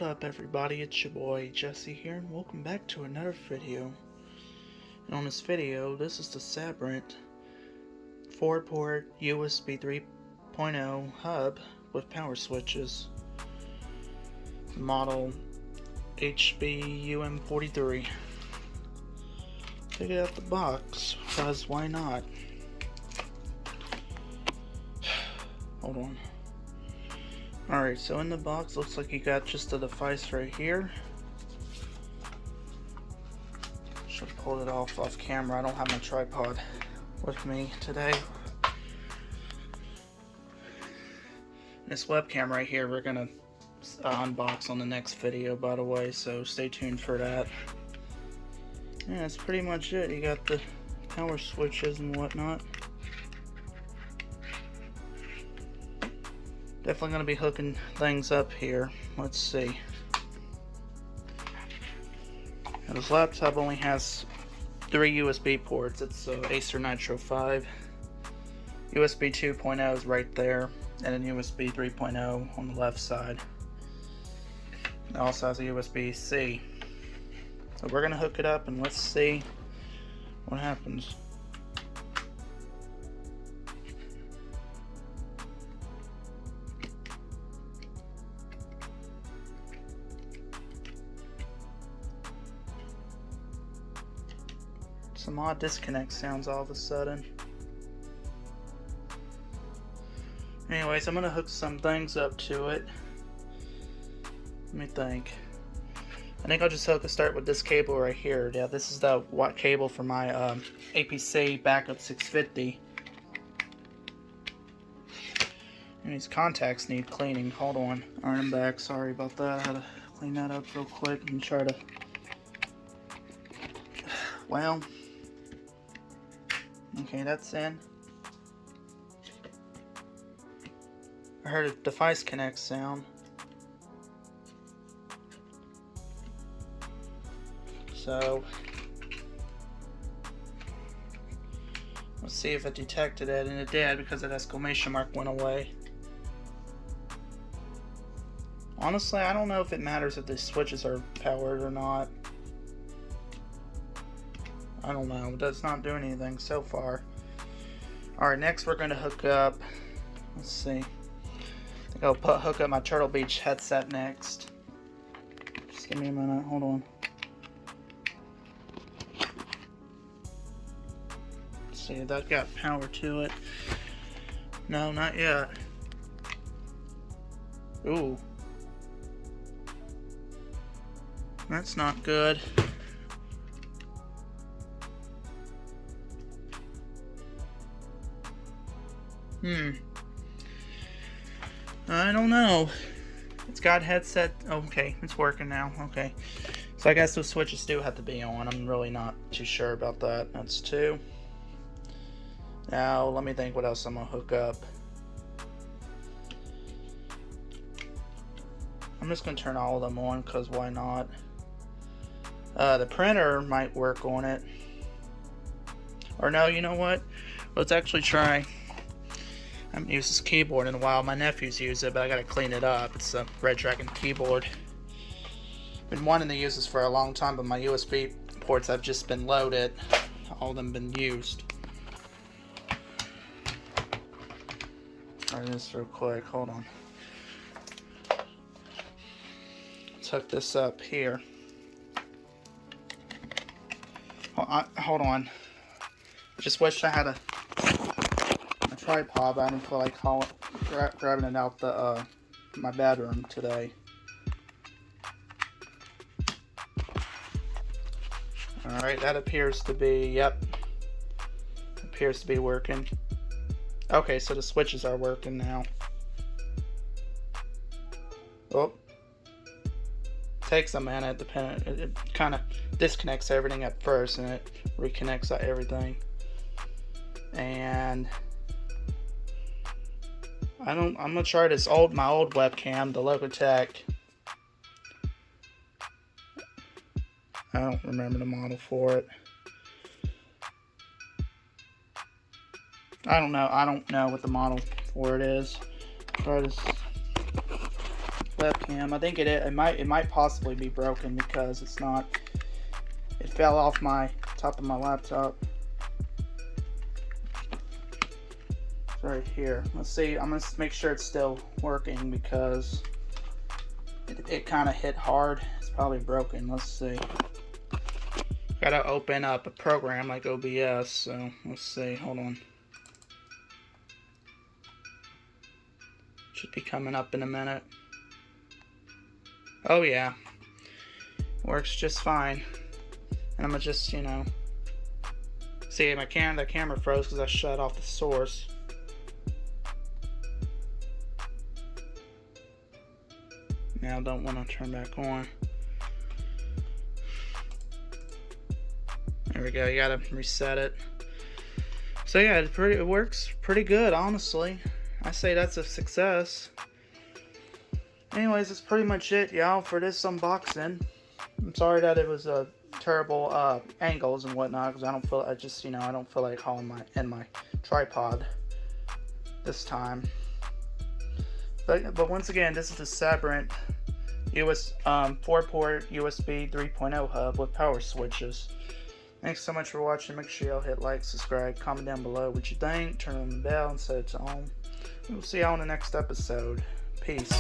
up everybody, it's your boy Jesse here and welcome back to another video. And on this video, this is the Sabrent 4-port USB 3.0 hub with power switches. Model HBUM43. Take it out the box, because why not? Hold on. Alright, so in the box, looks like you got just the device right here. Should have pulled it off camera. I don't have my tripod with me today. This webcam right here, we're gonna unbox on the next video, by the way, so stay tuned for that. Yeah, that's pretty much it. You got the power switches and whatnot. Definitely going to be hooking things up here. Let's see. Now, this laptop only has 3 USB ports. It's Acer Nitro 5. USB 2.0 is right there, and then USB 3.0 on the left side. It also has a USB-C. So we're going to hook it up and let's see what happens. Some odd disconnect sounds all of a sudden. Anyways, I'm gonna hook some things up to it. Let me think. I think I'll just start with this cable right here. Yeah, this is the cable for my APC backup 650. And these contacts need cleaning. Hold on. Alright, I'm back. Sorry about that. I had to clean that up real quick and try to. Well. Okay, that's in. I heard a device connect sound. So, let's see if it detected it, and it did because that exclamation mark went away. Honestly, I don't know if it matters if the switches are powered or not. I don't know. That's not doing anything so far. Alright, next we're going to hook up. Let's see. I think I'll hook up my Turtle Beach headset next. Just give me a minute. Hold on. Let's see if that got power to it. No, not yet. Ooh. That's not good. I don't know. It's got headset. Okay, it's working now. Okay. So I guess those switches do have to be on. I'm really not too sure about that. That's 2. Now, let me think what else I'm going to hook up. I'm just going to turn all of them on because why not? The printer might work on it. Or no, you know what? Let's actually try. I haven't used this keyboard in a while. My nephews use it, but I gotta clean it up. It's a Red Dragon keyboard. Been wanting to use this for a long time, but my USB ports have just been loaded. All of them been used. Try this real quick. Hold on. Let's hook this up here. Hold on. Just wish I had a tripod, but I didn't feel like grabbing it out the my bedroom today. Alright, that appears to be, yep, appears to be working. Okay, so the switches are working now. Oh, takes a minute, it kind of disconnects everything at first and it reconnects everything. And I'm gonna try this my old webcam, the Logitech. I don't remember the model for it. I don't know what the model for it is. Try this. webcam. I think it might possibly be broken because it's not. It fell off my top of my laptop. It's right here. Let's see. I'm gonna make sure it's still working because it kind of hit hard. It's probably broken. Let's see. Gotta open up a program like OBS. So let's see. Hold on. Should be coming up in a minute. Oh yeah, works just fine. And I'm gonna just, you know, see the camera froze because I shut off the source. Now I don't want to turn back on. There we go. You gotta reset it. So yeah, it works pretty good, honestly. I say that's a success. Anyways, that's pretty much it, y'all, for this unboxing. I'm sorry that it was a terrible angles and whatnot, because I don't feel like hauling my tripod this time. But once again, this is the Sabrent 4-port USB 3.0 hub with power switches. Thanks so much for watching. Make sure y'all hit like, subscribe, comment down below what you think, turn on the bell and set it to on. We'll see y'all in the next episode. Peace.